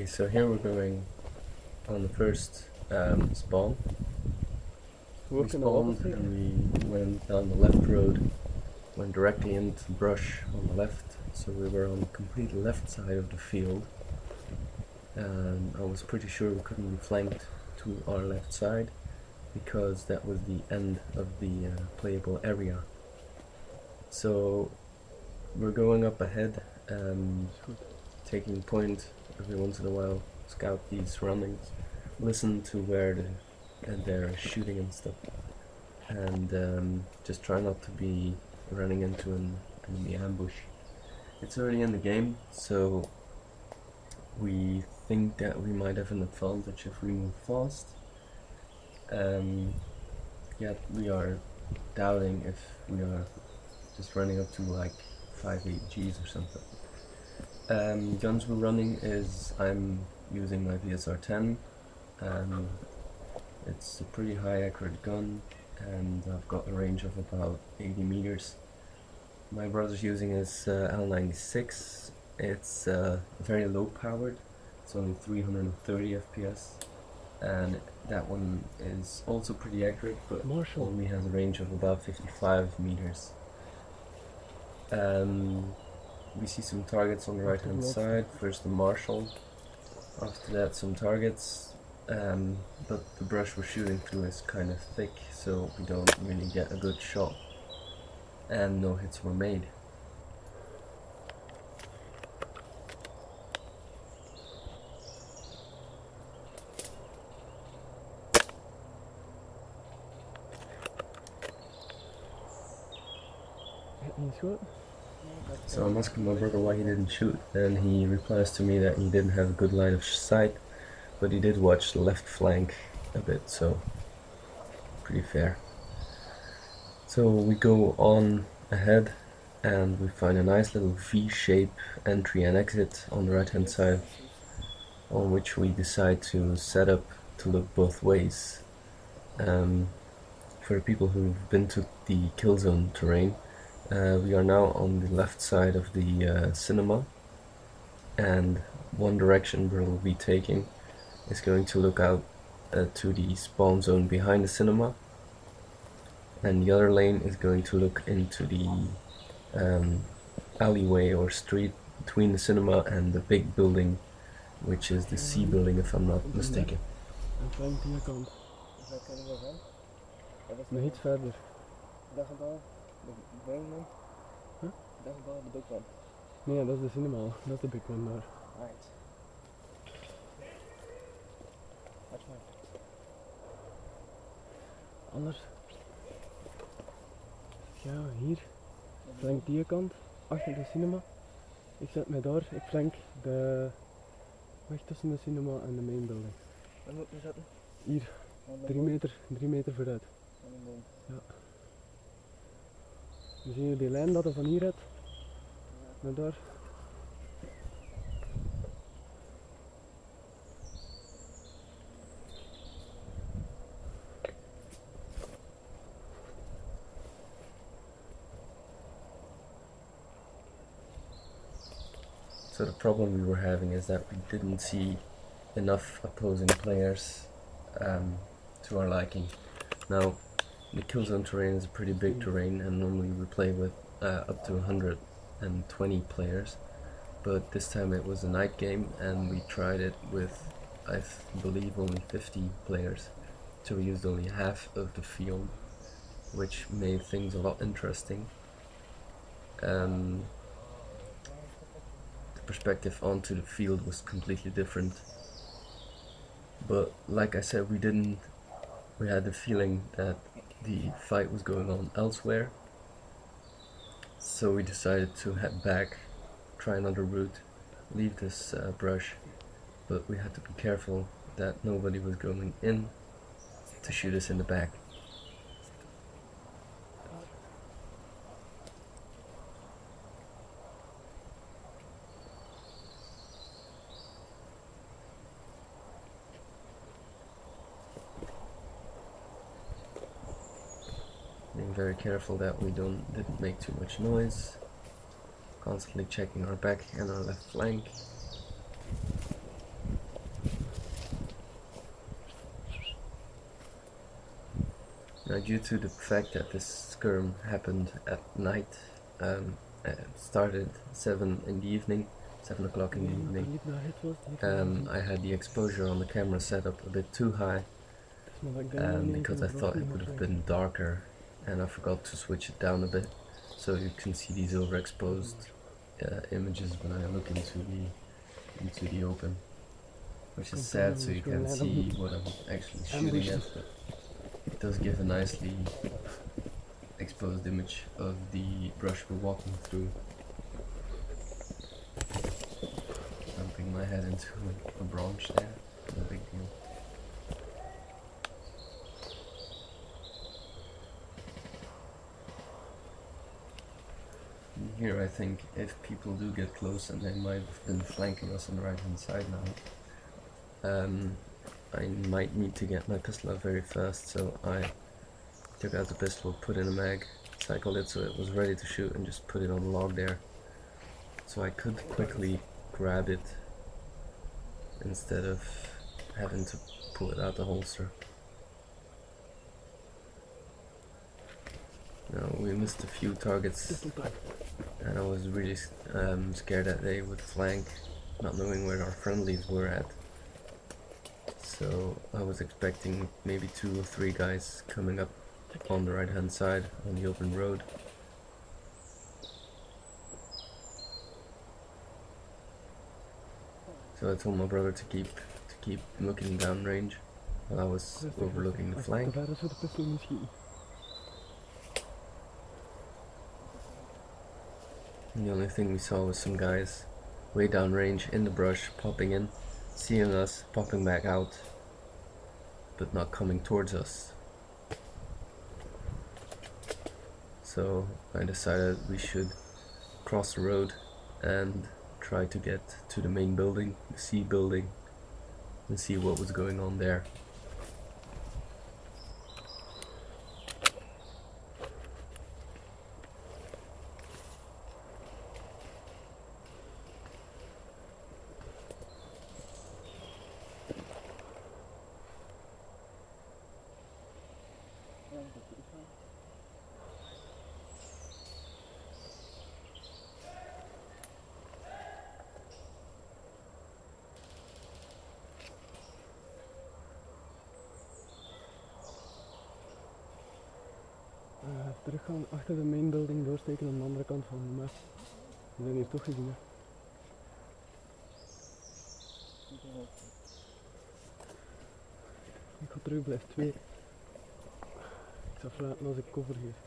so here we're going on the first spawn. We spawned and we went down the left road, went directly into the brush on the left, so we were on the complete left side of the field, and I was pretty sure we couldn't be flanked to our left side because that was the end of the playable area. So we're going up ahead, taking point every once in a while, scout these surroundings, listen to where they're shooting and stuff, and just try not to be running into an enemy ambush. It's early in the game, so we think that we might have an advantage if we move fast. Yet we are doubting if we are just running up to like 5-8 Gs or something. Guns we're running is, I'm using my VSR-10. It's a pretty high accurate gun, and I've got a range of about 80 meters. My brother's using his L96. It's very low powered, it's only 330 FPS, and that one is also pretty accurate, but only has a range of about 55 meters. We see some targets on the right hand side. First the Marshall, after that some targets, but the brush we're shooting through is kind of thick, so we don't really get a good shot, and no hits were made. So I'm asking my brother why he didn't shoot, and he replies to me that he didn't have a good line of sight, but he did watch the left flank a bit, so pretty fair. So we go on ahead and we find a nice little V-shape entry and exit on the right hand side, on which we decide to set up to look both ways. For the people who've been to the Killzone terrain, we are now on the left side of the cinema, and one direction we'll be taking is going to look out to the spawn zone behind the cinema, and the other lane is going to look into the alleyway or street between the cinema and the big building, which is the C building if I'm not mistaken. Nog iets verder. Huh? That's about the big one. Nee, dat is de cinema, dat is de big one daar. Right. Watch my. Anders. Ja, hier. Flank die kant, achter de cinema. Ik zet mij daar, ik flank de weg tussen de cinema en de main building. Waar moet ik zetten? Hier, 3 meter vooruit. Ja. Dan zien jullie die lijn dat er van hier uit naar daar. So the problem we were having is that we didn't see enough opposing players to our liking. Now, the Killzone terrain is a pretty big terrain, and normally we play with up to 120 players, but this time it was a night game and we tried it with, I believe, only 50 players, so we used only half of the field, which made things a lot interesting. The perspective onto the field was completely different, but like I said, we had the feeling that the fight was going on elsewhere, so we decided to head back, try another route, leave this brush, but we had to be careful that nobody was going in to shoot us in the back. Being very careful that we didn't make too much noise, constantly checking our back and our left flank. Now, due to the fact that this skirm happened at night, it started 7 in the evening, 7 o'clock in the evening. I had the exposure on the camera set up a bit too high, because I thought it would have been darker, and I forgot to switch it down a bit, so you can see these overexposed images when I look into the open, which is sad, so you can't see what I'm actually shooting at, but it does give a nicely exposed image of the brush we're walking through. Bumping my head into a branch there, no big deal. And here I think if people do get close, and they might have been flanking us on the right hand side now, I might need to get my pistol out very fast, so I took out the pistol, put in a mag, cycled it so it was ready to shoot, and just put it on the log there. So I could quickly grab it instead of having to pull it out the holster. Now, we missed a few targets, and I was really scared that they would flank, not knowing where our friendlies were at. So I was expecting maybe 2 or 3 guys coming up on the right hand side on the open road. So I told my brother to keep looking downrange while I was overlooking the flank. And the only thing we saw was some guys way downrange in the brush, popping in, seeing us, popping back out, but not coming towards us. So I decided we should cross the road and try to get to the main building, the C building, and see what was going on there. Teruggaan achter de main building, doorsteken aan de andere kant van de map. We zijn hier toch gezien, hè. Ik ga terug, blijf 2. Ik zal fluiten als ik cover geef.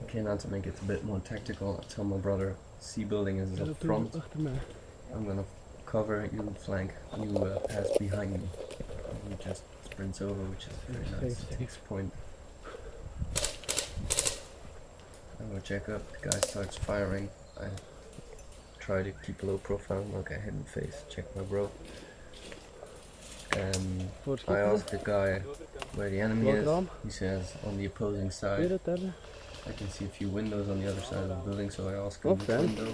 Okay, now to make it a bit more tactical, I tell my brother C building is up front. I'm gonna cover, you flank, you pass behind me. And he just sprints over, which is a very nice. Takes point. I go check up, the guy starts firing. I try to keep a low profile, not get hit in the face, check my bro. I ask the guy where the enemy is. He says on the opposing side. I can see a few windows on the other side of the building, so I ask him which window.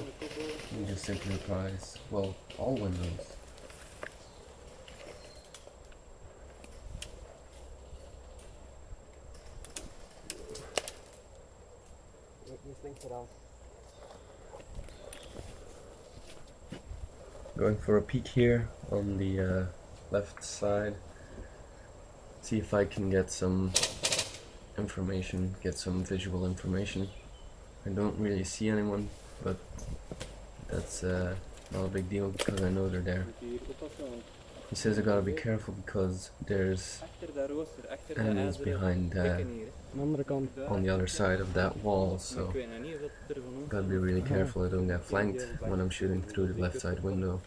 He just simply replies, well, all windows. Going for a peek here on the left side. See if I can get some information, get some visual information. I don't really see anyone, but that's not a big deal because I know they're there. He says I gotta be careful because there's enemies behind on the other side of that wall, so gotta be really careful I don't get flanked when I'm shooting through the left side window.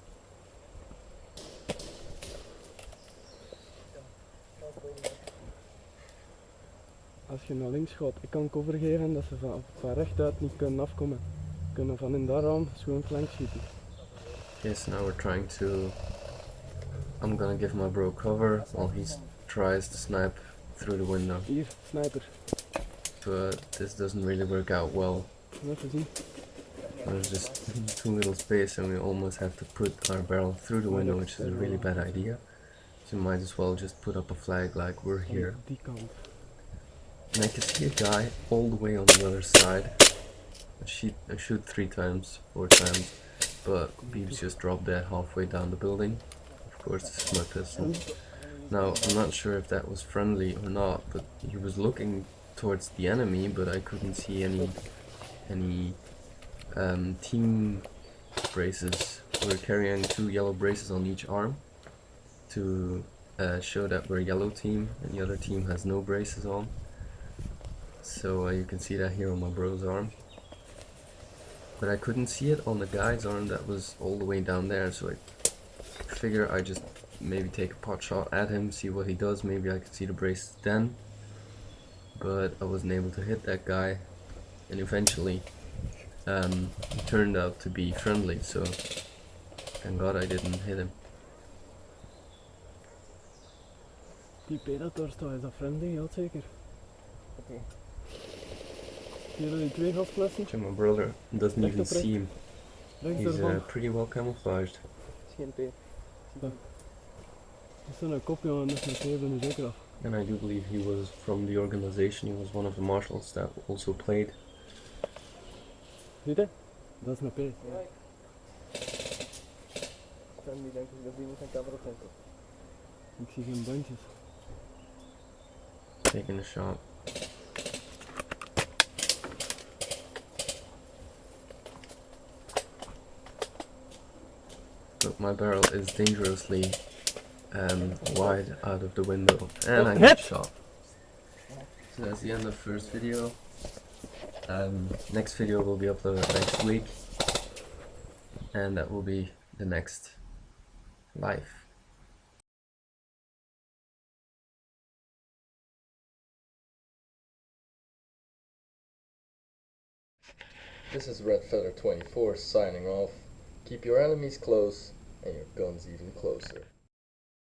Als je naar links gaat, ik kan cover geven dat ze van rechtuit niet kunnen afkomen. Kunnen van in dat raam schoon flank schieten. Yes, now we're trying to... I'm gonna give my bro cover while he tries to snipe through the window. Hier, sniper. But this doesn't really work out well. Even zien. There's just too little space and we almost have to put our barrel through the window, which is a really bad idea. So you might as well just put up a flag like we're here. Die kant. And I can see a guy all the way on the other side. I shoot 3 times, 4 times, but Beebs just dropped dead halfway down the building. Of course, this is my pistol. Now, I'm not sure if that was friendly or not, but he was looking towards the enemy, but I couldn't see any team braces. We're carrying 2 yellow braces on each arm to show that we're yellow team, and the other team has no braces on. So you can see that here on my bro's arm. But I couldn't see it on the guy's arm that was all the way down there, so I figure I just maybe take a pot shot at him, see what he does, maybe I could see the braces then. But I wasn't able to hit that guy, and eventually he turned out to be friendly, so thank God I didn't hit him. Die Predator staat, is dat friendly? Ja, zeker. Oké. Zie je die 2 gasflessen? My brother doesn't even see him. Rechts He's daarvan. pretty well camouflaged. Is geen P. Dat is een kopje aan, dus met ben je zeker af. And I do believe he was from the organization, he was one of the marshals that also played. Zie je? Dat is een P. Ja. Friendly denk ik dat die met zijn camera op zijn kop. Ik zie geen bandjes. Taking a shot. But my barrel is dangerously wide out of the window, and I get shot. So that's the end of the first video. Next video will be uploaded next week, and that will be the next live. This is Red Feather 24 signing off. Keep your enemies close and your guns even closer.